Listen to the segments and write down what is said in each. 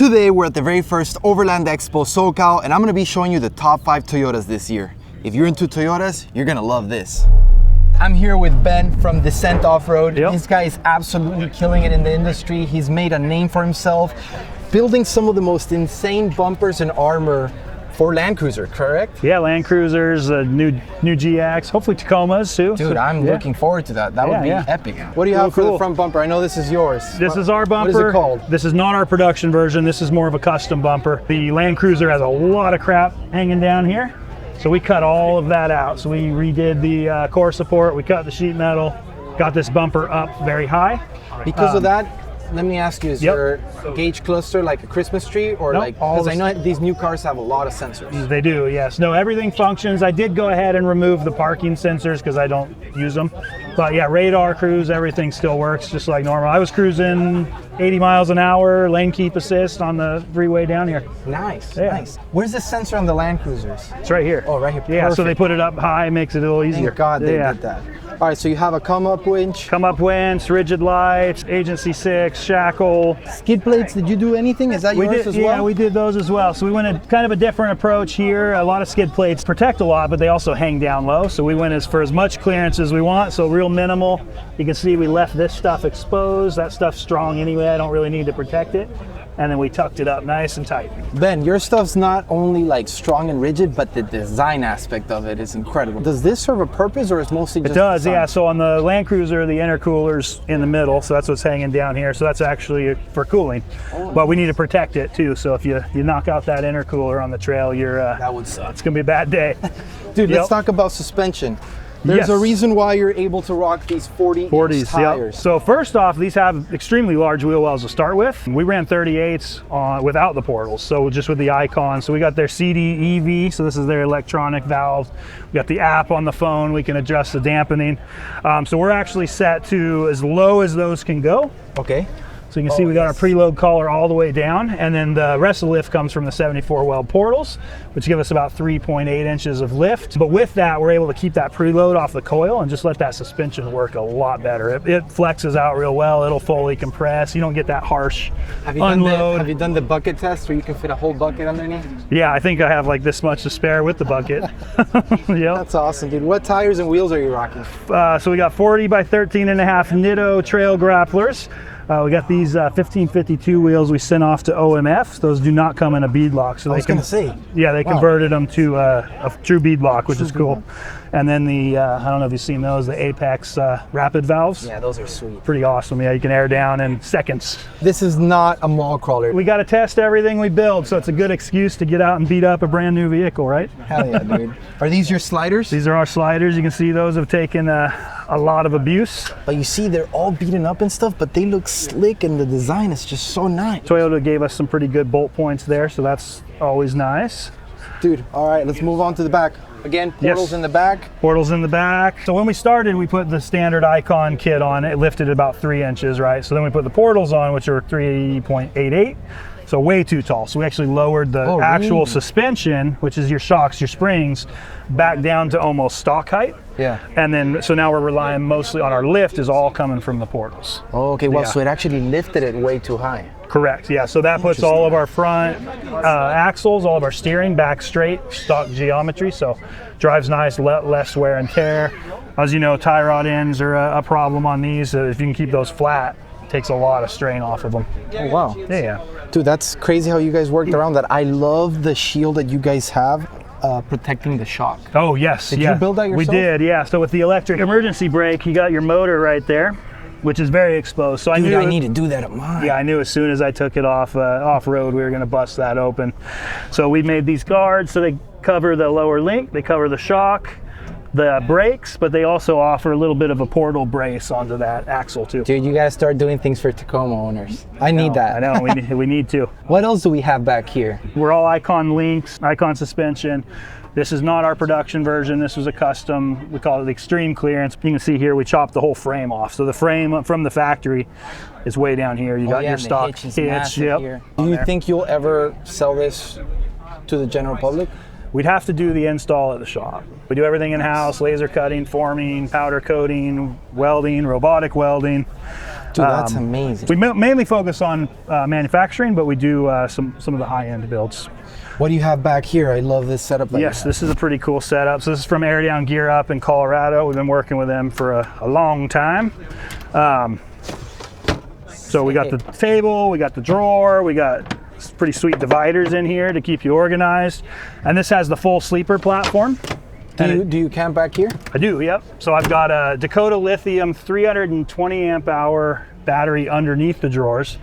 Today we're at the very first Overland Expo SoCal, and I'm gonna be showing you the top 5 Toyotas this year. If you're into Toyotas, you're gonna love this. I'm here with Ben from Descent Off-Road. Yep. This guy is absolutely killing it in the industry. He's made a name for himself, building some of the most insane bumpers and armor for Land Cruiser, correct? Yeah, Land Cruisers, new GX, hopefully Tacomas too. Dude, I'm looking forward to that. That would be epic. What do you have for the front bumper? I know this is yours. This is our bumper. What is it called? This is not our production version. This is more of a custom bumper. The Land Cruiser has a lot of crap hanging down here. So we cut all of that out. So we redid the core support, we cut the sheet metal, got this bumper up very high. Because of that, let me ask you, is your gauge cluster like a Christmas tree, or like, because I know these new cars have a lot of sensors. They do, yes. No, everything functions. I did go ahead and remove the parking sensors because I don't use them. But yeah, radar, cruise, everything still works just like normal. I was cruising 80 miles an hour, lane keep assist on the freeway down here. Nice, nice. Where's the sensor on the Land Cruisers? It's right here. Oh, right here. Yeah, so they put it up high, makes it a little easier. Thank God they did that. All right, so you have a come-up winch. Come-up winch, rigid lights, Agency 6, shackle. Skid plates, did you do anything? Is that yours as well? Yeah, we did those as well. So we went a kind of a different approach here. A lot of skid plates protect a lot, but they also hang down low. So we went for as much clearance as we want, so real minimal. You can see we left this stuff exposed. That stuff's strong anyway. I don't really need to protect it. And then we tucked it up nice and tight. Ben, your stuff's not only like strong and rigid, but the design aspect of it is incredible. Does this serve a purpose, or is mostly just It does, yeah. So on the Land Cruiser, the intercooler's in the middle, so that's what's hanging down here. So that's actually for cooling. But we need to protect it too. So if you knock out that intercooler on the trail, that would suck. It's gonna be a bad day. Dude, let's talk about suspension. There's a reason why you're able to rock these 40-inch tires. So first off, these have extremely large wheel wells to start with. We ran 38s without the portals, so just with the icon. So we got their CD EV, so this is their electronic valve. We got the app on the phone, we can adjust the dampening. So we're actually set to as low as those can go. Okay. So you can see we got our preload collar all the way down, and then the rest of the lift comes from the 74 weld portals, which give us about 3.8 inches of lift. But with that, we're able to keep that preload off the coil and just let that suspension work a lot better. It flexes out real well. It'll fully compress. You don't get that harsh unload. Have you done the bucket test where you can fit a whole bucket underneath? Yeah, I think I have like this much to spare with the bucket. Yep. That's awesome, dude. What tires and wheels are you rocking? So we got 40 by 13.5 Nitto trail grapplers. We got these 1552 wheels we sent off to OMF. Those do not come in a bead lock. So I was going to say. Yeah, they converted them to a true bead lock, which is cool. And then the, I don't know if you've seen those, the Apex rapid valves. Yeah, those are sweet. Pretty awesome. Yeah, you can air down in seconds. This is not a mall crawler. We got to test everything we build, so it's a good excuse to get out and beat up a brand new vehicle, right? Hell yeah, dude. Are these your sliders? These are our sliders. You can see those have taken a lot of abuse. But you see, they're all beaten up and stuff, but they look slick, and the design is just so nice. Toyota gave us some pretty good bolt points there, so that's always nice. Dude, all right, let's move on to the back. Again, portals in the back. Portals in the back. So when we started, we put the standard icon kit on. It lifted about 3 inches, right? So then we put the portals on, which are 3.88. So way too tall. So we actually lowered the actual suspension, which is your shocks, your springs, back down to almost stock height. Yeah. And then, so now we're relying mostly on our lift is all coming from the portals. Oh, okay, well, so it actually lifted it way too high. Correct, yeah. So that puts all of our front axles, all of our steering back straight, stock geometry. So drives nice, less wear and tear. As you know, tie rod ends are a problem on these. If you can keep those flat, it takes a lot of strain off of them. Oh, wow. Yeah. Dude, that's crazy how you guys worked around that. I love the shield that you guys have protecting the shock. Oh, yes. Did you build that yourself? We did, yeah. So with the electric emergency brake, you got your motor right there, which is very exposed. So Dude, I need to do that at mine. Yeah, I knew as soon as I took it off-road, we were going to bust that open. So we made these guards so they cover the lower link, they cover the shock, the brakes, but they also offer a little bit of a portal brace onto that axle too. Dude, you gotta start doing things for Tacoma owners. I need that. I know, we need to. What else do we have back here? We're all icon links, icon suspension. This is not our production version. This was a custom, we call it the extreme clearance. You can see here we chopped the whole frame off. So the frame from the factory is way down here. You got your stock hitch. Yep. Do you think you'll ever sell this to the general public? We'd have to do the install at the shop. We do everything in-house, laser cutting, forming, powder coating, welding, robotic welding. Dude, that's amazing. We mainly focus on manufacturing, but we do some of the high-end builds. What do you have back here? I love this setup. Yes, this is a pretty cool setup. So this is from Air Down Gear Up in Colorado. We've been working with them for a long time. So we got the table, we got the drawer, we got pretty sweet dividers in here to keep you organized. And this has the full sleeper platform. Do you camp back here? I do, yep. So I've got a Dakota Lithium 320 amp hour battery underneath the drawers.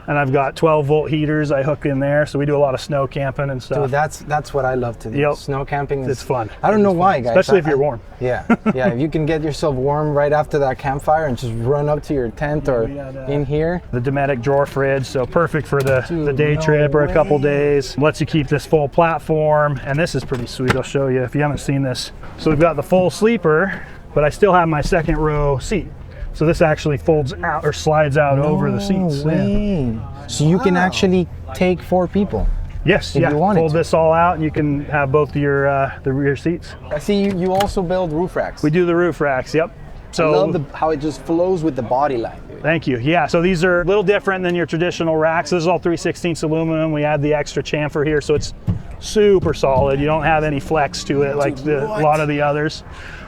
And I've got 12 volt heaters I hook in there. So we do a lot of snow camping and stuff. Dude, that's what I love to do. Yep. Snow camping is it's fun. I don't know why, guys. Especially if you're warm. Yeah, yeah. If you can get yourself warm right after that campfire and just run up to your tent or in here. The Dometic drawer fridge, so perfect for the day trip or a couple days. Lets you keep this full platform. And this is pretty sweet. I'll show you if you haven't seen this. So we've got the full sleeper, but I still have my second row seat. So this actually folds out or slides out over the seats. Yeah. So you can actually take 4 people. Yes, if yeah. you wanted Fold to. this all out and you can have both your the rear seats. I see you also build roof racks. We do the roof racks, yep. So I love how it just flows with the body line. Dude. Thank you. Yeah, so these are a little different than your traditional racks. This is all 3/16 aluminum. We add the extra chamfer here, so it's super solid. You don't have any flex to it like a lot of the others.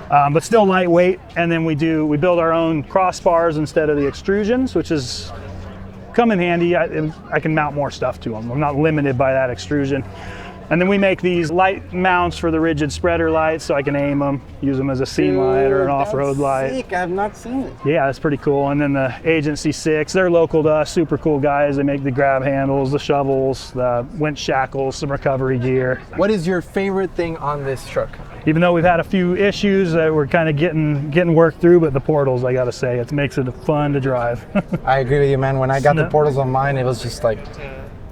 But still lightweight. And then we build our own crossbars instead of the extrusions, which is come in handy. I can mount more stuff to them. I'm not limited by that extrusion. And then we make these light mounts for the rigid spreader lights, so I can aim them, use them as a scene light or an off-road light. Sick. I have not seen it. Yeah, that's pretty cool. And then the Agency 6, they're local to us, super cool guys. They make the grab handles, the shovels, the winch shackles, some recovery gear. What is your favorite thing on this truck? Even though we've had a few issues that we're kind of getting worked through, but the portals, I gotta say, it makes it fun to drive. I agree with you, man. When I got the portals on mine, it was just like,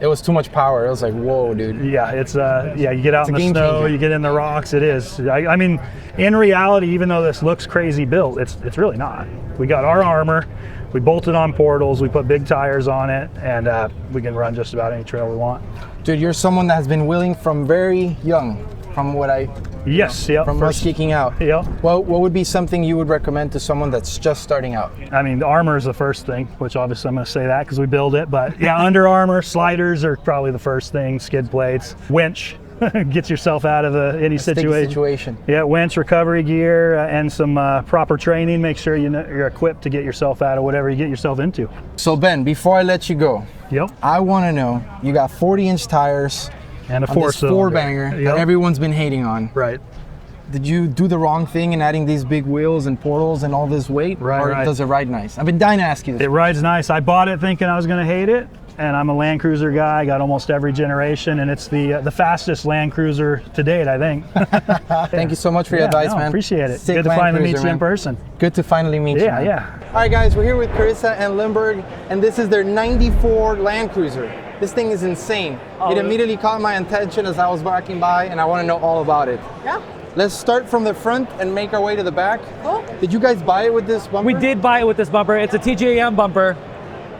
it was too much power. It was like, whoa, dude. Yeah, it's yeah, you get out in the snow, changer. you get in the rocks, it is. I mean, in reality, even though this looks crazy built, it's really not. We got our armor, we bolted on portals, we put big tires on it, and we can run just about any trail we want. Dude, you're someone that has been willing from very young, from what I... Yes, yeah. From us geeking out. Yeah. Well, what would be something you would recommend to someone that's just starting out? I mean, the armor is the first thing, which obviously I'm going to say that because we build it. But yeah, Under Armour, sliders are probably the first thing, skid plates, winch, gets yourself out of any situation. Yeah, winch, recovery gear, and some proper training. Make sure you're equipped to get yourself out of whatever you get yourself into. So Ben, before I let you go, I want to know, you got 40-inch tires, and a four-banger that everyone's been hating on. Right. Did you do the wrong thing in adding these big wheels and portals and all this weight? Right. Or does it ride nice? I've been dying to ask you this. It rides nice. I bought it thinking I was going to hate it, and I'm a Land Cruiser guy. I got almost every generation, and it's the fastest Land Cruiser to date, I think. Thank you so much for your advice, man. Appreciate it. Sick Good to finally meet you in person. Good to finally meet you. Yeah. All right, guys, we're here with Carissa and Lindbergh, and this is their '94 Land Cruiser. This thing is insane. It immediately caught my attention as I was walking by, and I want to know all about it. Yeah. Let's start from the front and make our way to the back. Cool. Did you guys buy it with this bumper? We did buy it with this bumper. It's a TJM bumper,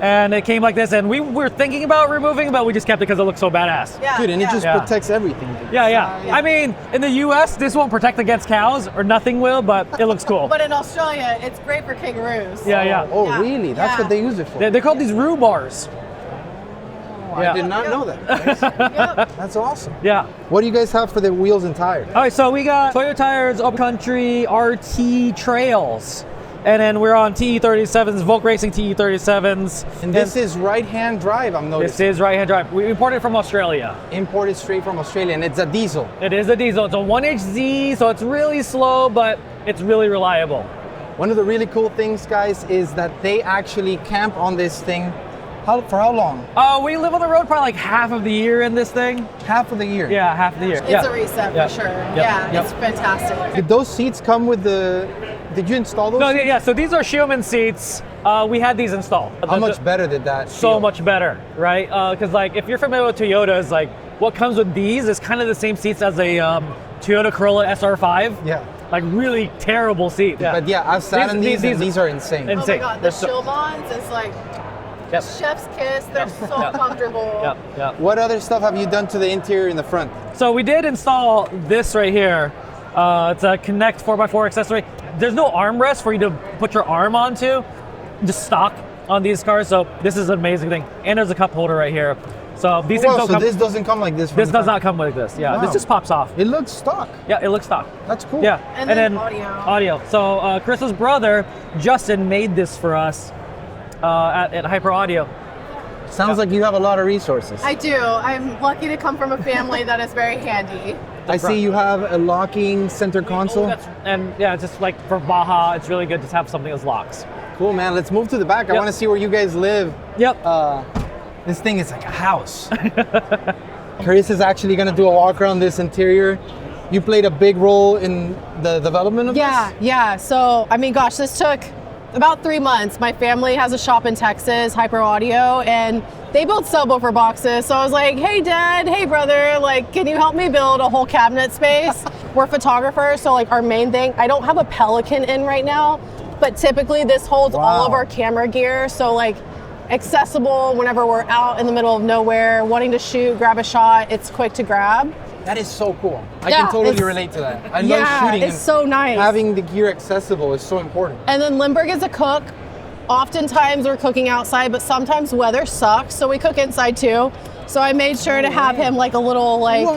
and it came like this, and we were thinking about removing it, but we just kept it because it looks so badass. Yeah. Dude, and it just protects everything. Dude. Yeah. I mean, in the US, this won't protect against cows, or nothing will, but it looks cool. But in Australia, it's great for kangaroos. Yeah. Oh, really? That's what they use it for? They're called these roo bars. I did not know that. That's awesome. Yeah. What do you guys have for the wheels and tires? All right, so we got Toyo Tires Upcountry RT Trails. And then we're on TE37s, Volk Racing TE37s. And this is right-hand drive, I'm noticing. This is right-hand drive. We imported it from Australia. Imported straight from Australia, and it's a diesel. It is a diesel. It's a 1HZ, so it's really slow, but it's really reliable. One of the really cool things, guys, is that they actually camp on this thing. For how long? We live on the road probably like half of the year in this thing. Half of the year? Yeah, half of the year. It's a reset for sure. It's fantastic. Did those seats come with the... Did you install those? No, yeah, so these are Schumann seats. We had these installed. How much better did that So feel? much better, right? Because like if you're familiar with Toyotas, like what comes with these is kind of the same seats as a Toyota Corolla SR5. Yeah. Like really terrible seat. Yeah. But yeah, I've sat in these, and these are insane. Oh my God, the Shilbons is like chef's kiss. They're so comfortable. Yep. What other stuff have you done to the interior in the front? So we did install this right here. It's a Connect 4x4 accessory. There's no armrest for you to put your arm onto, just stock. on these cars. So this is an amazing thing. And there's a cup holder right here. So these things don't so come. this doesn't come like this. This does not come like this. Yeah, Wow. this just pops off. It looks stock. Yeah, it looks stock. That's cool. Yeah, And then audio. So Chris's brother Justin made this for us at Hyper Audio. Sounds like you have a lot of resources. I do. I'm lucky to come from a family that is very handy. I see you have a locking center console. And yeah, just like for Baja, it's really good to have something that locks. Cool, man. Let's move to the back. I Yep. want to see where you guys live. Yep. This thing is like a house. Chris is actually going to do a walk around this interior. You played a big role in the development of this? Yeah. So, I mean, gosh, this took about 3 months. My family has a shop in Texas, Hyper Audio, and they build subwoofer boxes. So I was like, hey, Dad, hey, brother, like, can you help me build a whole cabinet space? We're photographers, so like our main thing, I don't have a Pelican in right now, but typically this holds all of our camera gear. So like accessible whenever we're out in the middle of nowhere, wanting to shoot, grab a shot, it's quick to grab. That is so cool. I Yeah, can totally it's- relate to that. I love shooting. it's and so nice. Having the gear accessible is so important. And then Lindbergh is a cook. Oftentimes we're cooking outside, but sometimes weather sucks, so we cook inside too. So I made sure to have him like a little like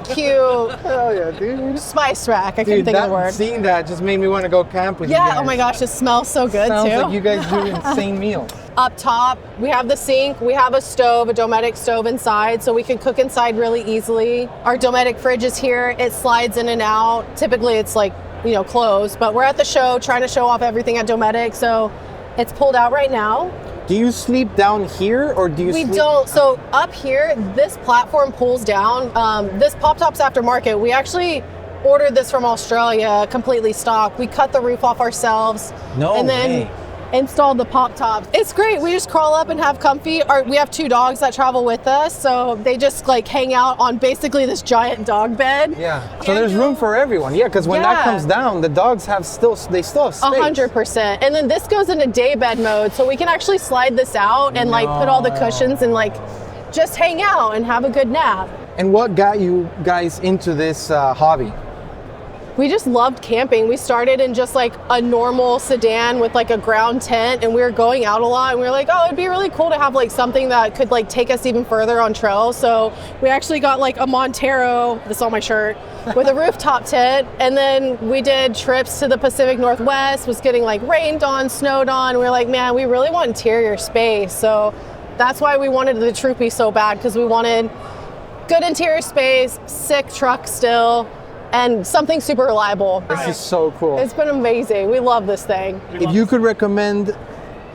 cute Hell yeah, dude. spice rack. I couldn't Dude, think of the word. seeing that just made me want to go camp with you guys. Yeah, oh my gosh, it smells so good Sounds too. like you guys do insane meals. Up top, we have the sink, we have a stove, a Dometic stove inside, so we can cook inside really easily. Our Dometic fridge is here, it slides in and out. Typically it's like, closed, but we're at the show trying to show off everything at Dometic, so it's pulled out right now. Do you sleep down here or do you We sleep? don't. So up here, this platform pulls down. This Pop Top's aftermarket. We actually ordered this from Australia, completely stock. We cut the roof off ourselves. No and then way. installed the Pop Tops. It's great. We just crawl up and have comfy. We have 2 dogs that travel with us, so they just like hang out on basically this giant dog bed. Yeah. So there's room for everyone. Yeah, because when that Yeah. comes down, the dogs still have space. 100%. And then this goes into day bed mode, so we can actually slide this out and like put all the cushions and like just hang out and have a good nap. And what got you guys into this hobby? We just loved camping. We started in just like a normal sedan with like a ground tent, and we were going out a lot, and we were like, oh, it'd be really cool to have like something that could like take us even further on trails. So we actually got like a Montero, this is on my shirt, with a rooftop tent, and then we did trips to the Pacific Northwest, was getting like rained on, snowed on. We were like, man, we really want interior space. So that's why we wanted the Troopy so bad, because we wanted good interior space, sick truck still, and something super reliable. This is so cool. It's been amazing. We love this thing. If you could recommend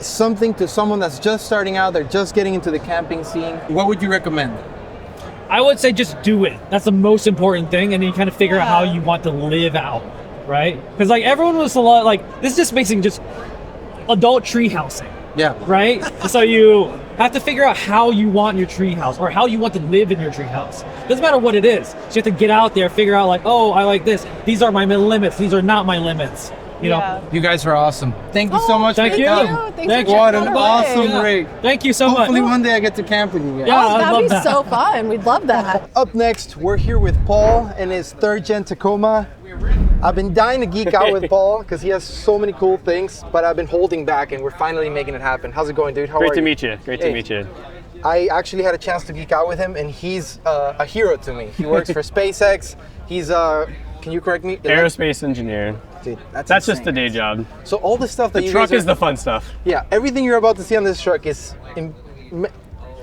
something to someone that's just starting out, they're just getting into the camping scene, what would you recommend? I would say just do it. That's the most important thing, and then you kind of figure out how you want to live out, right? Because like everyone was a lot like this is just basically just adult tree housing, Yeah. right? So you have to figure out how you want your tree house or how you want to live in your tree house. Doesn't matter what it is. So you have to get out there, figure out like, oh, I like this. These are my limits. These are not my limits. You know. You guys are awesome. Thank you so much. Thank for you. coming. Thanks Thank for you. What checking an out our way. awesome rig. Thank you so Hopefully much. one day I get to camp with you guys. Yeah. Oh, I that'd love be that. so fun. We'd love that. Up next, we're here with Paul and his 3rd Gen Tacoma. I've been dying to geek out with Paul because he has so many cool things, but I've been holding back and we're finally making it happen. How's it going, dude? How Great are to you? meet you. Great to meet you. I actually had a chance to geek out with him, and he's a hero to me. He works for SpaceX. He's can you correct me? Aerospace engineer. Dude, That's insane. just the day job. So all the stuff that The you truck guys is the fun stuff. Yeah, everything you're about to see on this truck is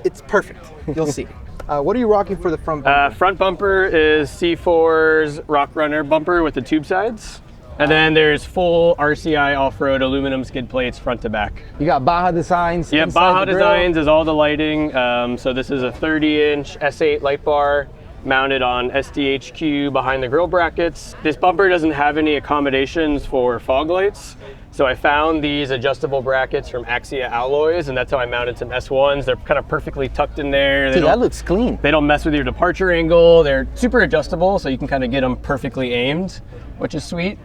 it's perfect. You'll see. What are you rocking for the front bumper? Front bumper is C4's Rock Runner bumper with the tube sides. And then there's full RCI off-road aluminum skid plates front to back. You got Baja Designs. Yeah, inside Baja the grill. Designs is all the lighting. So this is a 30-inch S8 light bar mounted on SDHQ behind the grill brackets. This bumper doesn't have any accommodations for fog lights. So I found these adjustable brackets from Axia Alloys, and that's how I mounted some S1s. They're kind of perfectly tucked in there. Dude, that looks clean. They don't mess with your departure angle. They're super adjustable, so you can kind of get them perfectly aimed, which is sweet.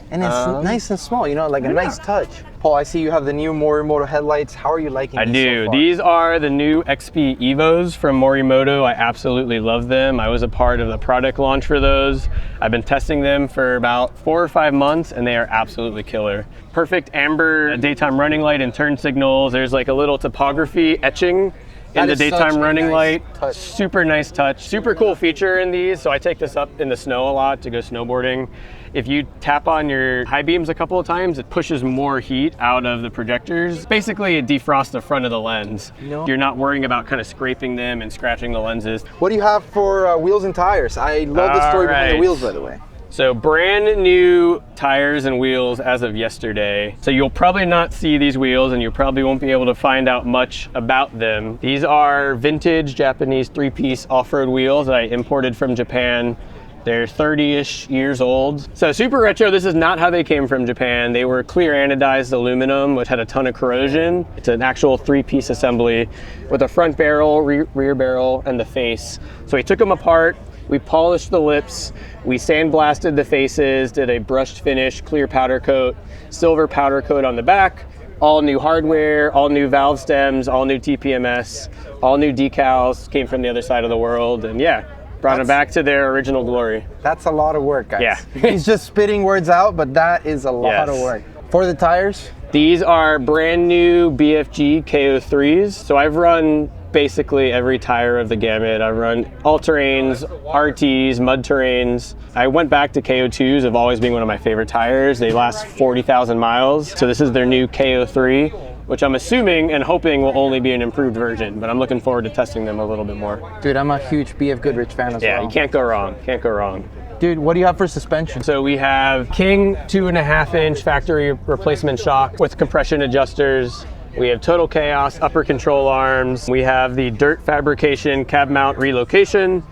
And it's nice and small, you know, like a nice touch. Paul, I see you have the new Morimoto headlights. How are you liking these so far? These are the new XP Evos from Morimoto. I absolutely love them. I was a part of the product launch for those. I've been testing them for about 4 or 5 months, and they are absolutely killer. Perfect amber daytime running light and turn signals. There's like a little topography etching in the daytime running light. Super nice touch. Super cool feature in these. So I take this up in the snow a lot to go snowboarding. If you tap on your high beams a couple of times, it pushes more heat out of the projectors. Basically, it defrosts the front of the lens. You're not worrying about kind of scraping them and scratching the lenses. What do you have for wheels and tires? I love the story behind the wheels, by the way. So brand new tires and wheels as of yesterday. So you'll probably not see these wheels and you probably won't be able to find out much about them. These are vintage Japanese 3-piece off-road wheels that I imported from Japan. They're 30-ish years old. So super retro. This is not how they came from Japan. They were clear anodized aluminum, which had a ton of corrosion. It's an actual 3-piece assembly with a front barrel, rear barrel, and the face. So we took them apart. We polished the lips, we sandblasted the faces, did a brushed finish, clear powder coat, silver powder coat on the back, all new hardware, all new valve stems, all new TPMS, all new decals, came from the other side of the world, and yeah, brought them back to their original glory. That's a lot of work, guys. Yeah. He's just spitting words out, but that is a lot of work. For the tires? These are brand new BFG KO3s. So I've run basically every tire of the gamut. I've run all-terrains, RTs, mud terrains. I went back to KO2s of always being one of my favorite tires. They last 40,000 miles. So this is their new KO3, which I'm assuming and hoping will only be an improved version, but I'm looking forward to testing them a little bit more. Dude, I'm a huge BF Goodrich fan as well. Yeah, you can't go wrong, can't go wrong. Dude, what do you have for suspension? So we have King 2.5-inch factory replacement shock with compression adjusters. We have Total Chaos upper control arms. We have the Dirt Fabrication cab mount relocation.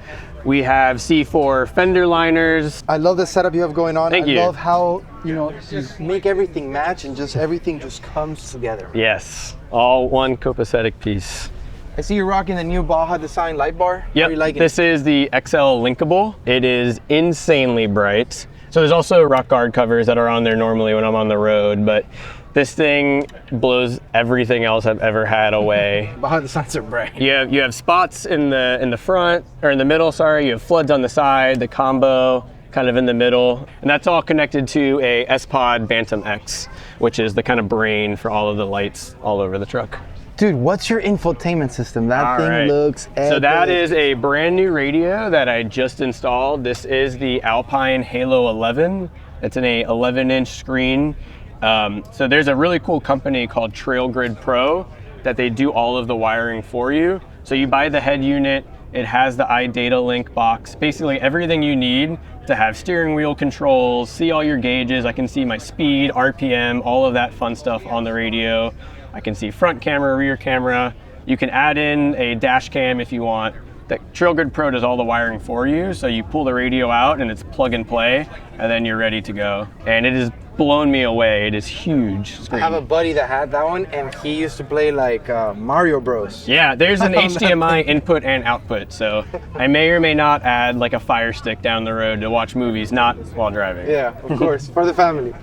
We have C4 fender liners. I love the setup you have going on. Thank you. I love how, you make everything match and just everything just comes together. Yes, all one copacetic piece. I see you're rocking the new Baja Design light bar. Yep, this is the XL Linkable. It is insanely bright. So there's also rock guard covers that are on there normally when I'm on the road, but this thing blows everything else I've ever had away. Baja Designs are bright. You have spots in the front, or in the middle, sorry. You have floods on the side, the combo kind of in the middle. And that's all connected to a S-Pod Bantam X, which is the kind of brain for all of the lights all over the truck. Dude, what's your infotainment system? That thing looks epic. So that is a brand new radio that I just installed. This is the Alpine Halo 11. It's an 11-inch screen. So there's a really cool company called TrailGrid Pro that they do all of the wiring for you. So you buy the head unit, it has the iData Link box, basically everything you need to have steering wheel controls, see all your gauges. I can see my speed, RPM, all of that fun stuff on the radio. I can see front camera, rear camera. You can add in a dash cam if you want. The TrailGrid Pro does all the wiring for you. So you pull the radio out and it's plug and play, and then you're ready to go. And it has blown me away. It is huge screen. I have a buddy that had that one and he used to play like Mario Bros. Yeah, there's an HDMI input and output. So I may or may not add like a Fire Stick down the road to watch movies, not while driving. Yeah, of course, for the family.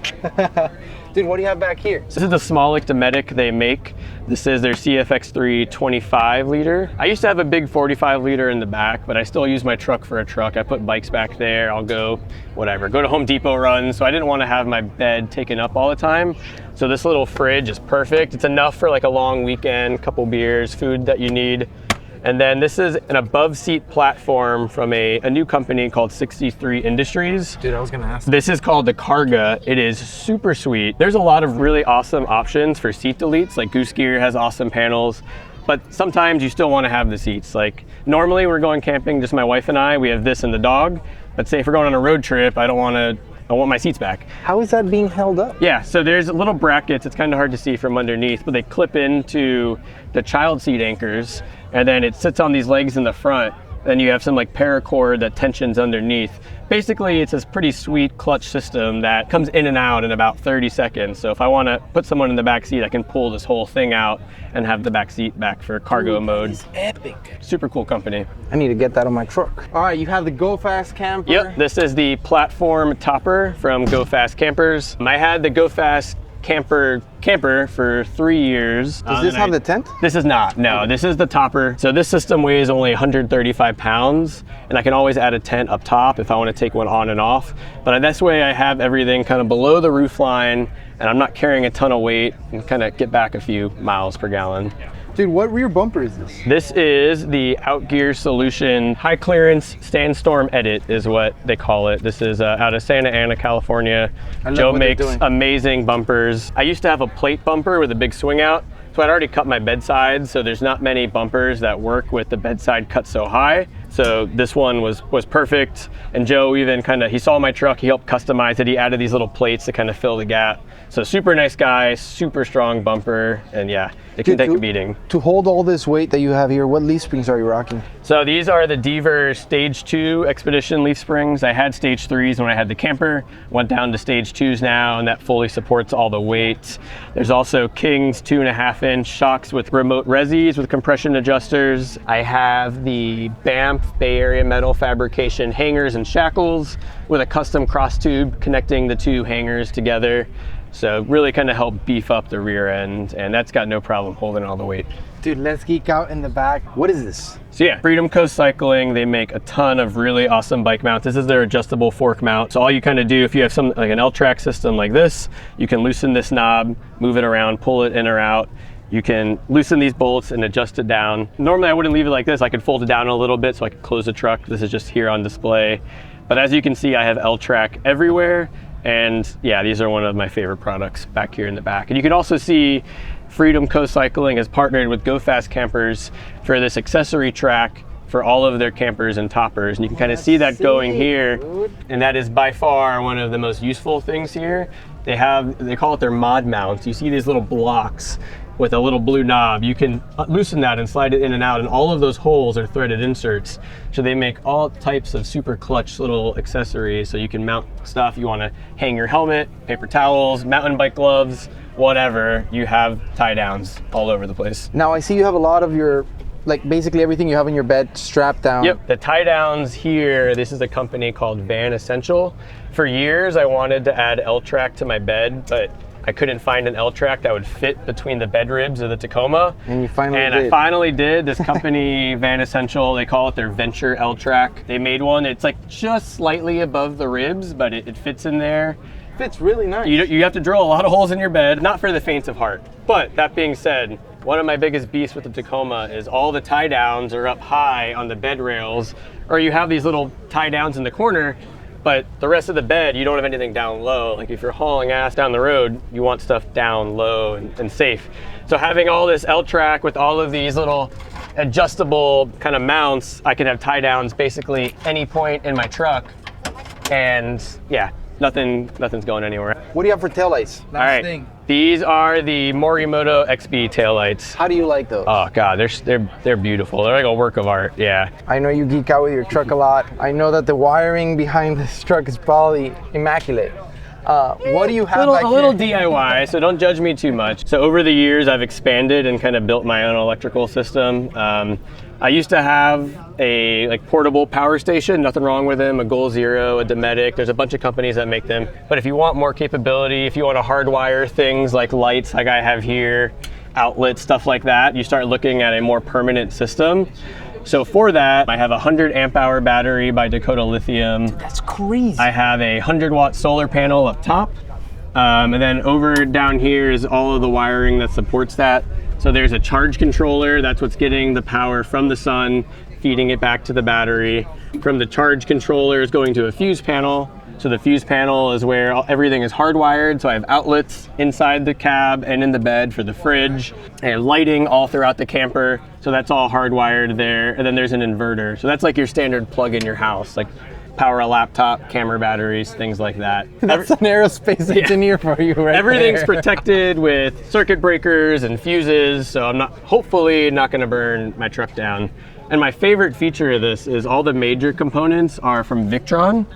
Dude, what do you have back here? This is the smallest Dometic they make. This is their CFX3 25 liter. I used to have a big 45 liter in the back, but I still use my truck for a truck. I put bikes back there. I'll go, whatever, go to Home Depot runs. So I didn't want to have my bed taken up all the time. So this little fridge is perfect. It's enough for like a long weekend, couple beers, food that you need. And then this is an above seat platform from a new company called 63 Industries. Dude, I was gonna ask. This is called the Karga. It is super sweet. There's a lot of really awesome options for seat deletes, like Goose Gear has awesome panels, but sometimes you still wanna have the seats. Like normally we're going camping, just my wife and I, we have this and the dog, but say if we're going on a road trip, I want my seats back. How is that being held up? Yeah, so there's little brackets, it's kind of hard to see from underneath, but they clip into the child seat anchors, and then it sits on these legs in the front, Then you have some like paracord that tensions underneath. Basically, it's this pretty sweet clutch system that comes in and out in about 30 seconds. So if I want to put someone in the back seat, I can pull this whole thing out and have the back seat back for cargo mode. It's epic. Super cool company. I need to get that on my truck. All right, you have the Go Fast camper. Yep, this is the platform topper from Go Fast Campers. I had the Go Fast camper for 3 years. Does this have the tent? This is not, no. Okay. This is the topper. So this system weighs only 135 pounds, and I can always add a tent up top if I want to take one on and off. But this way I have everything kind of below the roof line, and I'm not carrying a ton of weight, and kind of get back a few miles per gallon. Dude, what rear bumper is this? This is the Outgear Solution High Clearance Sandstorm Edit is what they call it. This is out of Santa Ana, California. Joe makes amazing bumpers. I used to have a plate bumper with a big swing out, so I'd already cut my bedside, so there's not many bumpers that work with the bedside cut so high. So this one was perfect. And Joe even he saw my truck, he helped customize it. He added these little plates to kind of fill the gap. So super nice guy, super strong bumper, and yeah, it can take a beating. To hold all this weight that you have here, what leaf springs are you rocking? So these are the Deaver Stage 2 Expedition leaf springs. I had Stage 3s when I had the camper, went down to Stage 2s now, and that fully supports all the weight. There's also King's 2.5-inch shocks with remote resis with compression adjusters. I have the Banff Bay Area metal fabrication hangers and shackles with a custom cross tube connecting the two hangers together. So really kind of help beef up the rear end, and that's got no problem holding all the weight. Dude, let's geek out in the back. What is this? So yeah, Freedom Coast Cycling, they make a ton of really awesome bike mounts. This is their adjustable fork mount. So all you kind of do, if you have some like an L-track system like this, you can loosen this knob, move it around, pull it in or out. You can loosen these bolts and adjust it down. Normally I wouldn't leave it like this. I could fold it down a little bit so I could close the truck. This is just here on display. But as you can see, I have L-track everywhere. And yeah, these are one of my favorite products back here in the back. And you can also see Freedom Coast Cycling has partnered with Go Fast Campers for this accessory track for all of their campers and toppers. And you can kind of see that going here. And that is by far one of the most useful things here. They call it their mod mounts. You see these little blocks with a little blue knob. You can loosen that and slide it in and out, and all of those holes are threaded inserts. So they make all types of super clutch little accessories, so you can mount stuff. You want to hang your helmet, paper towels, mountain bike gloves, whatever. You have tie downs all over the place. Now I see you have a lot of your, like basically everything you have in your bed strapped down. Yep, the tie downs here, this is a company called Van Essential. For years I wanted to add L-track to my bed, but I couldn't find an L-track that would fit between the bed ribs of the Tacoma. And you finally did. I finally did. This company, Van Essential, they call it their Venture L-track. They made one, it's like just slightly above the ribs, but it fits in there. Fits really nice. You have to drill a lot of holes in your bed, not for the faint of heart. But that being said, one of my biggest beasts with the Tacoma is all the tie downs are up high on the bed rails, or you have these little tie downs in the corner, but the rest of the bed, you don't have anything down low. Like if you're hauling ass down the road, you want stuff down low and safe. So having all this L-track with all of these little adjustable kind of mounts, I can have tie downs basically any point in my truck. And yeah, nothing's going anywhere. What do you have for taillights? All right, these are the Morimoto XB taillights. How do you like those? Oh God, they're beautiful. They're like a work of art, yeah. I know you geek out with your truck a lot. I know that the wiring behind this truck is probably immaculate. What do you have back here? A little DIY, so don't judge me too much. So over the years, I've expanded and kind of built my own electrical system. I used to have a portable power station, nothing wrong with them, a Goal Zero, a Dometic. There's a bunch of companies that make them. But if you want more capability, if you want to hardwire things like lights like I have here, outlets, stuff like that, you start looking at a more permanent system. So for that, I have a 100 amp hour battery by Dakota Lithium. Dude, that's crazy. I have a 100 watt solar panel up top. And then over down here is all of the wiring that supports that. So there's a charge controller, that's what's getting the power from the sun, feeding it back to the battery. From the charge controller is going to a fuse panel. So the fuse panel is where everything is hardwired. So I have outlets inside the cab and in the bed for the fridge, and lighting all throughout the camper. So that's all hardwired there. And then there's an inverter. So that's like your standard plug in your house, like power a laptop, camera batteries, things like that. That's an aerospace engineer for you right Everything's there. protected with circuit breakers and fuses, so I'm hopefully not gonna burn my truck down. And my favorite feature of this is all the major components are from Victron.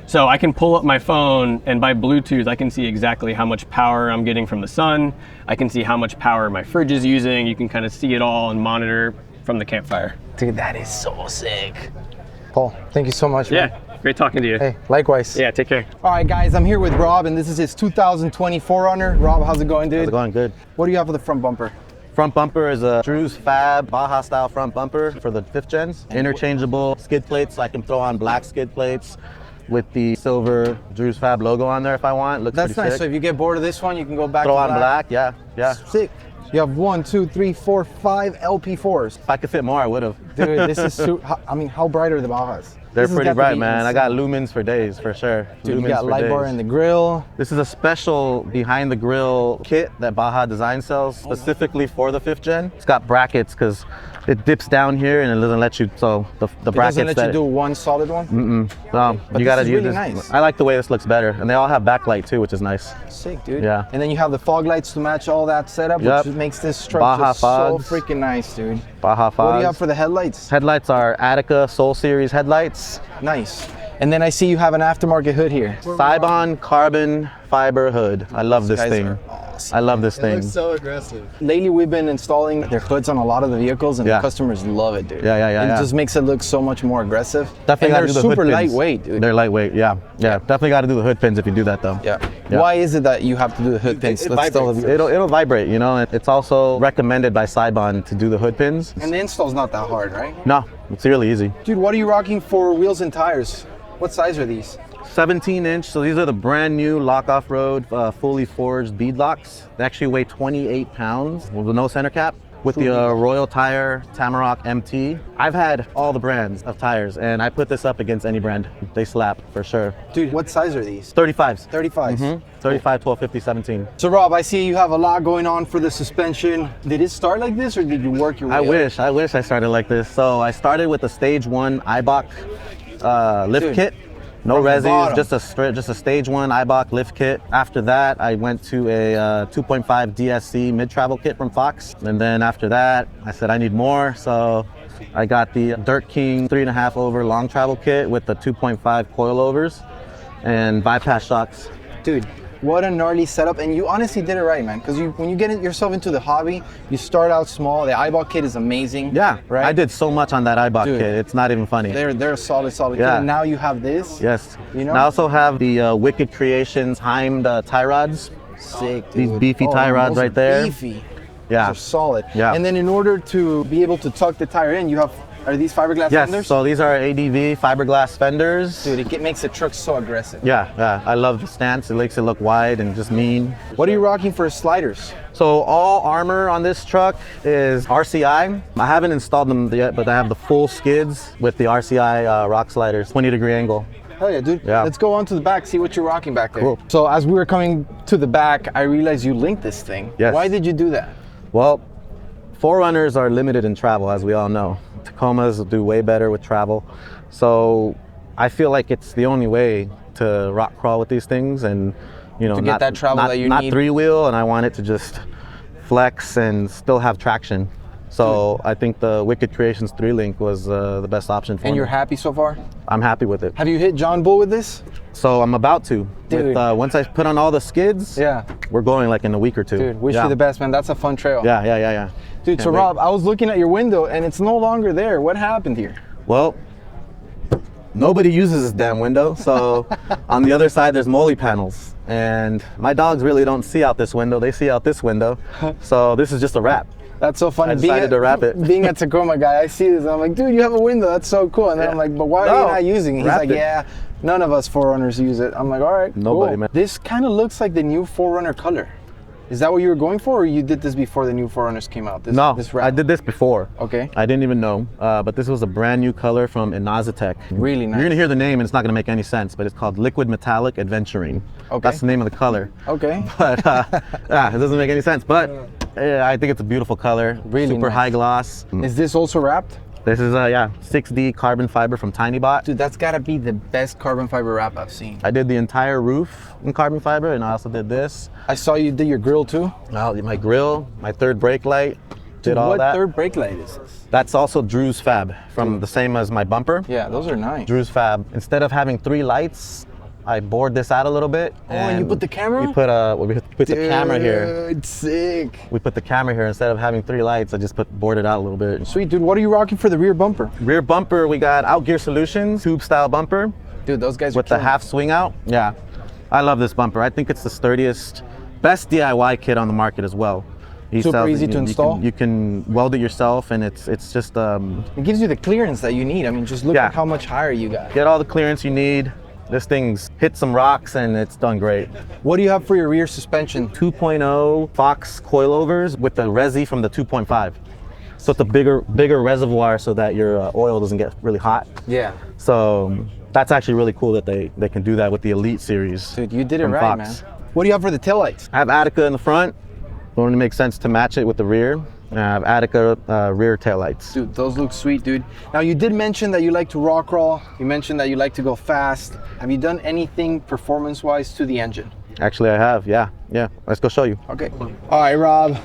So I can pull up my phone and by Bluetooth, I can see exactly how much power I'm getting from the sun. I can see how much power my fridge is using. You can kind of see it all and monitor from the campfire. Dude, that is so sick. Paul, thank you so much, man. Yeah, great talking to you. Hey, likewise. Yeah, take care. All right, guys, I'm here with Rob, and this is his 2020 4Runner. Rob, how's it going, dude? How's it going? Good. What do you have for the front bumper? Front bumper is a Drew's Fab Baja style front bumper for the 5th gens. Interchangeable skid plates. I can throw on black skid plates with the silver Drew's Fab logo on there if I want. Looks That's pretty nice. sick. So if you get bored of this one, you can go back Throw to on black, yeah. Sick. You have 1, 2, 3, 4, 5 LP4s. If I could fit more, I would have. Dude, this is I mean, how bright are the Bajas? They're This has pretty got to bright, be man. I insane. got lumens for days, for sure. Dude, lumens you got for light bar days. in the grill. This is a special behind the grill kit that Baja Design sells specifically for the 5th gen. It's got brackets because it dips down here and it doesn't let you, so the brackets It doesn't let that you do one solid one? No, But you this gotta is use really this. nice. I like the way this looks better, and they all have backlight too, which is nice. Sick, dude. Yeah. And then you have the fog lights to match all that setup, Yep. which makes this truck Baja just fogs. so freaking nice, dude. Baja fogs. What do you have for the headlights? Headlights are Attica Soul Series headlights. Nice. And then I see you have an aftermarket hood here. Cybon carbon fiber hood. I love this Guys thing. are awesome. I love this thing. So aggressive. Lately, we've been installing their hoods on a lot of the vehicles, and Yeah. the customers love it, dude. Yeah. It just makes it look so much more aggressive. Definitely and gotta they're do the hood super pins. lightweight, dude. They're lightweight, yeah. Definitely got to do the hood pins if you do that though. Yeah. Yeah. Why is it that you have to do the hood pins? Let's tell the It'll vibrate, you know. It's also recommended by Cybon to do the hood pins. And the install's not that hard, right? No, it's really easy. Dude, what are you rocking for wheels and tires? What size are these? 17 inch, so these are the brand new Lock Off Road fully forged bead locks. They actually weigh 28 pounds with no center cap. With the Royal Tire Tamarack MT. I've had all the brands of tires, and I put this up against any brand. They slap for sure. Dude, what size are these? 35s. 35s. 35, 12, 50, 17. So Rob, I see you have a lot going on for the suspension. Did it start like this, or did you work your way I up? wish I started like this. So I started with the Stage 1 IBOC lift Dude, kit. No from the resis, bottom. just a Stage 1 IBOC lift kit. After that, I went to a 2.5 DSC mid-travel kit from Fox. And then after that, I said I need more. So I got the Dirt King 3.5 over long travel kit with the 2.5 coilovers and bypass shocks. Dude, what a gnarly setup, and you honestly did it right, man. Because when you get yourself into the hobby, you start out small. The eyeball kit is amazing. Yeah, right. I did so much on that IBOC Dude. kit. It's not even funny. They're a solid kit. Yeah. And now you have this. Yes. You know? And I also have the Wicked Creations Heim tie rods. Sick, dude. These beefy tie man, rods those right are there. Beefy. Yeah. Those are solid. Yeah. And then in order to be able to tuck the tire in, are these fiberglass Yes, fenders? so these are ADV fiberglass fenders. Dude, it makes the truck so aggressive. Yeah, I love the stance. It makes it look wide and just mean. What are you rocking for sliders? So all armor on this truck is RCI. I haven't installed them yet, but I have the full skids with the RCI rock sliders, 20-degree angle. Hell yeah, dude. Yeah. Let's go on to the back, see what you're rocking back there. Cool. So as we were coming to the back, I realized you linked this thing. Yes. Why did you do that? Well, 4Runners are limited in travel, as we all know. Tacomas do way better with travel. So I feel like it's the only way to rock crawl with these things, and you know, To get that travel that you not need. 3-wheel, and I want it to just flex and still have traction. So I think the Wicked Creations 3-link was the best option for me. And you're happy so far? I'm happy with it. Have you hit John Bull with this? So I'm about to. Dude. With, once I put on all the skids, Yeah. we're going like in a week or two. Dude, wish yeah. you the best, man. That's a fun trail. Yeah. Dude, so Can't wait. Rob, I was looking at your window and it's no longer there. What happened here? Well, nobody uses this damn window. So on the other side, there's molly panels. And my dogs really don't see out this window. They see out this window. So this is just a wrap. That's so funny. I decided to wrap it. Being a Tacoma guy, I see this and I'm like, dude, you have a window. That's so cool. And then I'm like, but why are you No, not using it? He's wrap like, it. yeah, none of us 4Runners use it. I'm like, all right, Nobody, cool. man. This kind of looks like the new 4Runner color. Is that what you were going for, or you did this before the new 4Runners came out? This, No, this wrap? I did this before. Okay. I didn't even know, but this was a brand new color from Inazitech. Really nice. You're gonna hear the name and it's not gonna make any sense, but it's called Liquid Metallic Adventuring. Okay. That's the name of the color. Okay. But yeah, it doesn't make any sense, but I think it's a beautiful color. Really Super nice. high gloss. Is this also wrapped? This is 6D carbon fiber from TinyBot. Dude, that's gotta be the best carbon fiber wrap I've seen. I did the entire roof in carbon fiber, and I also did this. I saw you did your grill too. Well, my grill, my third brake light, did all what that. third brake light is this? That's also Drew's Fab, from the same as my bumper. Yeah, those are nice. Drew's Fab. Instead of having 3 lights, I bored this out a little bit. And you put the camera? We put the camera here. It's sick. We put the camera here. Instead of having 3 lights, I just bored it out a little bit. Sweet, dude. What are you rocking for the rear bumper? Rear bumper, we got Outgear Solutions, tube style bumper. Dude, those guys with the half swing out. Yeah, I love this bumper. I think it's the sturdiest, best DIY kit on the market as well. Super easy to install. You can weld it yourself, and it's just it gives you the clearance that you need. I mean, just look at how much higher you got. Get all the clearance you need. This thing's hit some rocks and it's done great. What do you have for your rear suspension? 2.0 Fox coilovers with the resi from the 2.5. So it's a bigger reservoir so that your oil doesn't get really hot. Yeah. So that's actually really cool that they can do that with the Elite series. Dude, you did it right, man. What do you have for the taillights? I have Attica in the front. Wanted to make sense to match it with the rear. I have Attica rear taillights. Dude, those look sweet, dude. Now, you did mention that you like to rock crawl. You mentioned that you like to go fast. Have you done anything performance-wise to the engine? Actually, I have, yeah. Let's go show you. Okay. All right, Rob,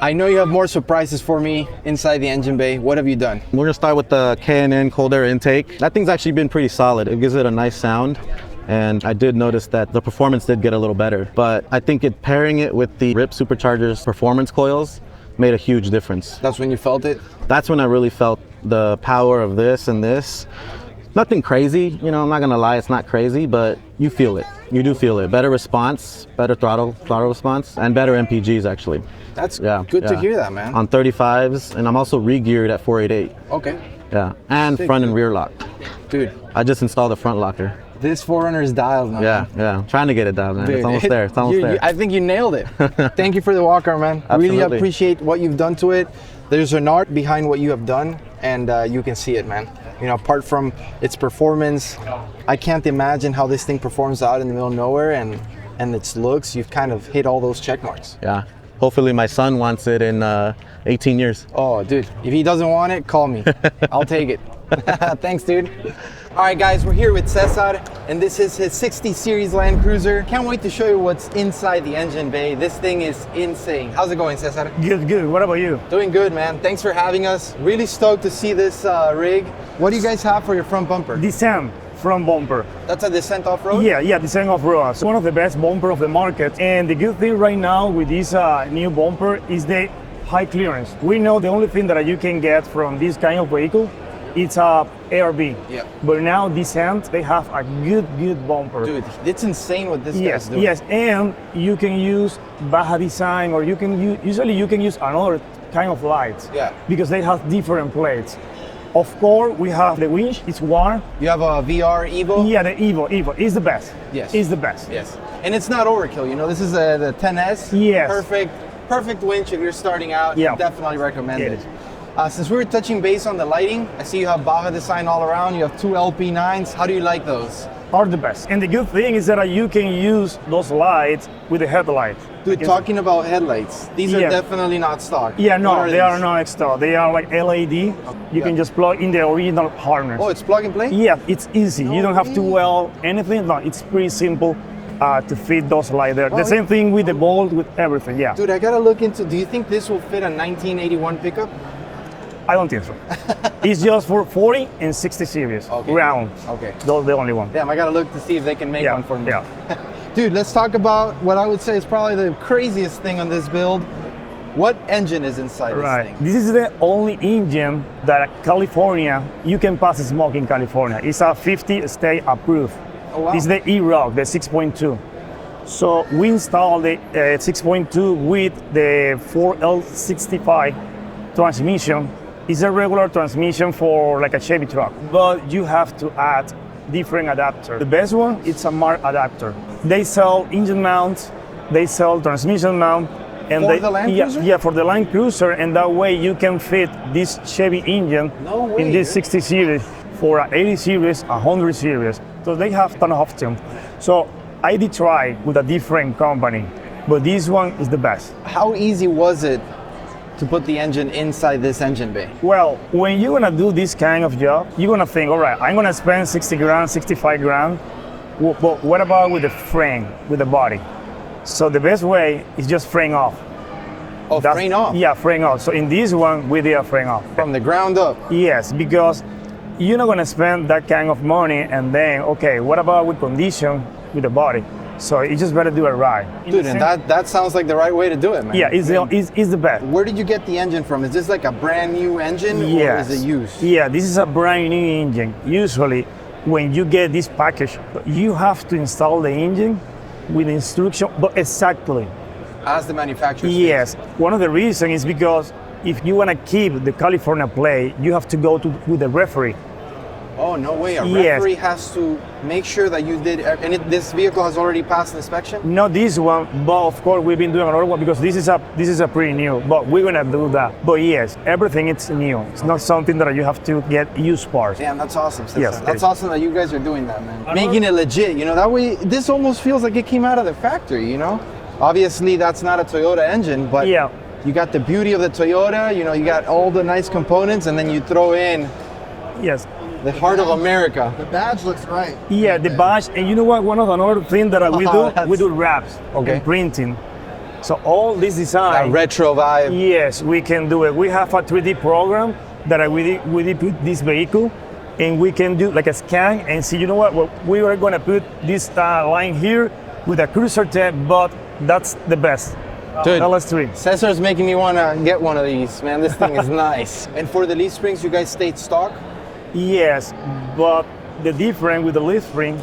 I know you have more surprises for me inside the engine bay. What have you done? We're gonna start with the K&N cold air intake. That thing's actually been pretty solid. It gives it a nice sound. And I did notice that the performance did get a little better, but I think pairing it with the RIP Superchargers performance coils made a huge difference. That's when you felt it? That's when I really felt the power of this and this. Nothing crazy, you know, I'm not gonna lie, it's not crazy, but you feel it. You do feel it. Better response, better throttle response, and better MPGs actually. That's good to hear that, man. On 35s, and I'm also re-geared at 488. Okay. Yeah, and front and rear lock. Dude. I just installed the front locker. This 4Runner is dialed, man. Yeah. Trying to get it down, man. Dude, it's almost there. It's almost there. I think you nailed it. Thank you for the walk-car, man. Absolutely. Really appreciate what you've done to it. There's an art behind what you have done, and you can see it, man. You know, apart from its performance, I can't imagine how this thing performs out in the middle of nowhere, and its looks. You've kind of hit all those check marks. Yeah. Hopefully my son wants it in 18 years. Oh, dude. If he doesn't want it, call me. I'll take it. Thanks, dude. All right, guys, we're here with Cesar, and this is his 60 Series Land Cruiser. Can't wait to show you what's inside the engine bay. This thing is insane. How's it going, Cesar? Good. What about you? Doing good, man. Thanks for having us. Really stoked to see this rig. What do you guys have for your front bumper? Descent front bumper. That's a Descent off-road? Yeah, Descent off-road. It's one of the best bumper of the market. And the good thing right now with this new bumper is the high clearance. We know the only thing that you can get from this kind of vehicle, it's a ARB. Yeah. But now Descent, they have a good bumper. Dude, it's insane what this guy's doing. Yes, and you can use Baja design, or you can use another kind of lights. Yeah. Because they have different plates. Of course, we have the winch, it's one. You have a VR Evo? Yeah, the Evo is the best. Yes. It's the best. Yes. And it's not overkill, you know, this is the 10S. Yes. Perfect winch if you're starting out. Yeah. Definitely recommend it. Yes. Since we were touching base on the lighting, I see you have Baja design all around. You have 2 LP9s. How do you like those? Are the best. And the good thing is that you can use those lights with the headlight. Dude, talking about headlights, these are definitely not stock. Yeah, no, they are not extra. They are like LED. You can just plug in the original harness. Oh, it's plug and play? Yeah, it's easy. You don't have to weld anything. No, it's pretty simple to fit those lights there. The same thing with the bolt, with everything, yeah. Dude, I gotta look into, do you think this will fit a 1981 pickup? I don't think so. It's just for 40 and 60 series, round. Okay. Those the only one. Damn, I gotta look to see if they can make one for me. Yeah. Dude, let's talk about what I would say is probably the craziest thing on this build. What engine is inside this thing? This is the only engine that California, you can pass smoke in California. It's a 50 state approved. Oh, wow. This is the E-Rock, the 6.2. So we installed the 6.2 with the 4L65 transmission. It's a regular transmission for like a Chevy truck, but you have to add different adapter. The best one, it's a Mark adapter. They sell engine mounts, they sell transmission mount, and for the Land Cruiser? Yeah, for the Land Cruiser, and that way you can fit this Chevy engine in this 60 series for an 80 series, 100 series. So they have a ton of options. So I did try with a different company, but this one is the best. How easy was it to put the engine inside this engine bay? Well, when you're gonna do this kind of job, you're gonna think, all right, I'm gonna spend 60 grand, 65 grand, but what about with the frame, with the body? So the best way is just frame off. Oh, frame off? Yeah, frame off. So in this one, we did a frame off. From the ground up? Yes, because you're not gonna spend that kind of money and then, okay, what about with condition with the body? So you just better do it right. Dude, and that sounds like the right way to do it, man. Yeah, it's the best. Where did you get the engine from? Is this like a brand new engine or is it used? Yeah, this is a brand new engine. Usually, when you get this package, you have to install the engine with instruction, but exactly. As the manufacturer. Yes, one of the reasons is because if you want to keep the California plate, you have to go with the referee. Oh, no way. A Yes. referee has to make sure that you did, and this vehicle has already passed inspection? Not this one, but of course we've been doing another one because this is a pretty new, but we're gonna do that. But yes, everything is new. It's not something that you have to get used parts. Damn, that's awesome. Yes, That's awesome that you guys are doing that, man. Making it legit, you know, that way, this almost feels like it came out of the factory, you know? Obviously, that's not a Toyota engine, but Yeah. you got the beauty of the Toyota, you know, you got all the nice components, and then you throw in Yes. the heart of America. The badge looks right. Yeah, the badge, and you know what? One of another thing that we do wraps and printing. So all this design, That retro vibe. yes, we can do it. We have a 3D program that we did put this vehicle, and we can do like a scan and see. You know what? Well, we are going to put this line here with a cruiser tab, but that's the best. Dude, LS3. Cesar's making me want to get one of these, man. This thing is nice. And for the leaf springs, you guys stayed stock? Yes, but the difference with the leaf spring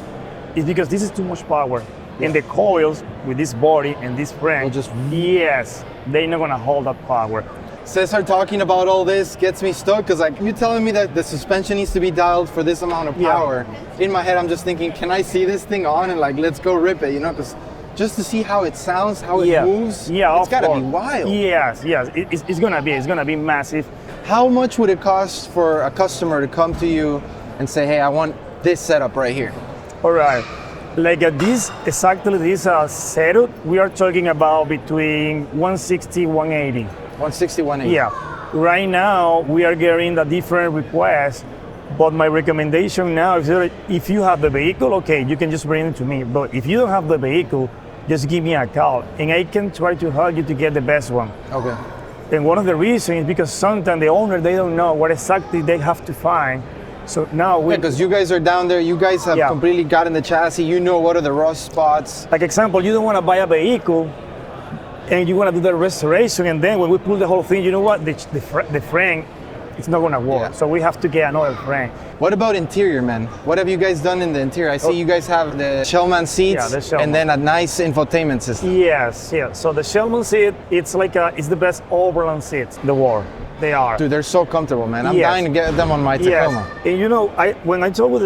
is because this is too much power. And the coils with this body and this frame, Will just- yes, they're not gonna hold that power. Cesar talking about all this gets me stuck because like you telling me that the suspension needs to be dialed for this amount of Yeah. power. In my head, I'm just thinking, can I see this thing on and like let's go rip it, you know? Because just to see how it sounds, how it moves, Yeah, it's of got to be course. wild. Yes, it's gonna be massive. How much would it cost for a customer to come to you and say, hey, I want this setup right here? All right, like this setup, we are talking about between 160, 180. 160, 180. Yeah, right now we are getting a different request, but my recommendation now is that if you have the vehicle, okay, you can just bring it to me. But if you don't have the vehicle, just give me a call and I can try to help you to get the best one. Okay. And one of the reasons is because sometimes the owner, they don't know what exactly they have to find. So now we, Because you guys are down there, you guys have Yeah. completely gotten the chassis, you know what are the rust spots. like example, you don't want to buy a vehicle and you want to do the restoration, and then when we pull the whole thing, you know what, the frame, it's not going to work. Yeah. So we have to get another frame. What about interior, man? What have you guys done in the interior? I see you guys have the Shellman seats Yeah, the Shellman. and then a nice infotainment system. Yes. So the Shellman seat, it's the best Overland seats in the world. They are. Dude, they're so comfortable, man. I'm Yes. dying to get them on my Yes. Tacoma. And you know, when I talk with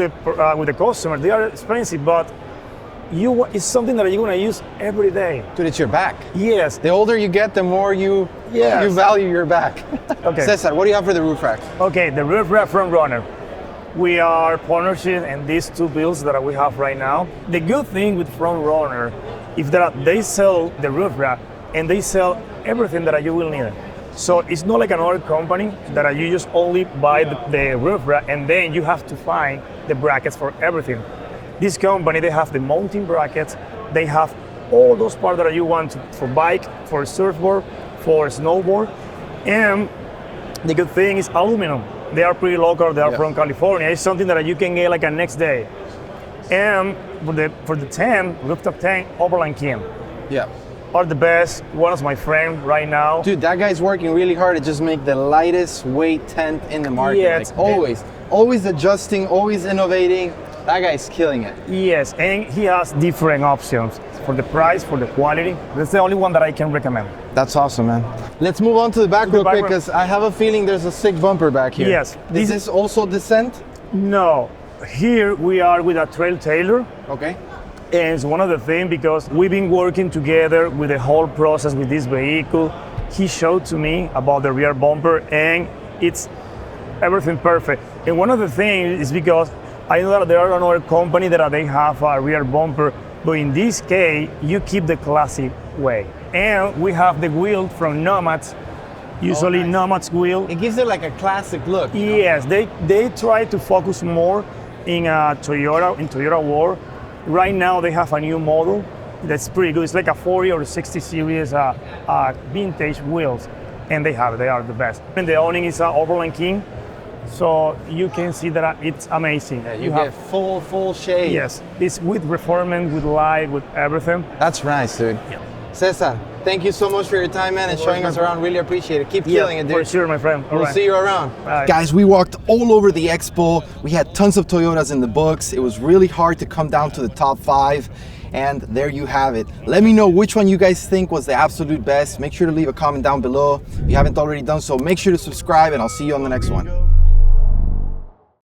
the customer, they are expensive, but it's something that you're gonna use every day. Dude, it's your back. Yes. The older you get, the more you Yes. value your back. Okay. Cesar, what do you have for the roof rack? Okay, the roof rack front runner. We are partnership in these two builds that we have right now. The good thing with front runner is that they sell the roof rack and they sell everything that you will need. So it's not like another company that you just only buy the roof rack and then you have to find the brackets for everything. This company, they have the mounting brackets, they have all those parts that you want for bike, for surfboard, for snowboard, and the good thing is aluminum. They are pretty local, they are from California. It's something that you can get like a next day. And for the tent, rooftop tent, Overland King Yeah. are the best. One is my friend right now. Dude, that guy's working really hard to just make the lightest weight tent in the market. Yeah, like, always adjusting, always innovating. That guy's killing it. Yes, and he has different options for the price, for the quality. That's the only one that I can recommend. That's awesome, man. Let's move on to the back real back quick row. because I have a feeling there's a sick bumper back here. Yes. Is this also descent? No, here we are with a Trail Tailor. Okay. And it's one of the things because we've been working together with the whole process with this vehicle. He showed to me about the rear bumper and it's everything perfect. And one of the things is because I know that there are another company that they have a rear bumper, but in this case, you keep the classic way. And we have the wheel from Nomads, usually nice. Nomads wheel. It gives it like a classic look. you know? Yes, they try to focus more in Toyota world. Right now they have a new model that's pretty good. It's like a 40 or 60 series vintage wheels, and they are the best. And the awning is Overland King, so you can see that it's amazing. Yeah, you get full shade. Yes, it's with reforming, with light, with everything. That's nice, dude. Yeah. Cesar, thank you so much for your time, man, and showing us around. Really appreciate it. Keep killing it, dude. For sure, my friend. We'll see you around. Bye. Guys, we walked all over the expo. We had tons of Toyotas in the books. It was really hard to come down to the top 5. And there you have it. Let me know which one you guys think was the absolute best. Make sure to leave a comment down below. If you haven't already done so, make sure to subscribe, and I'll see you on the next one.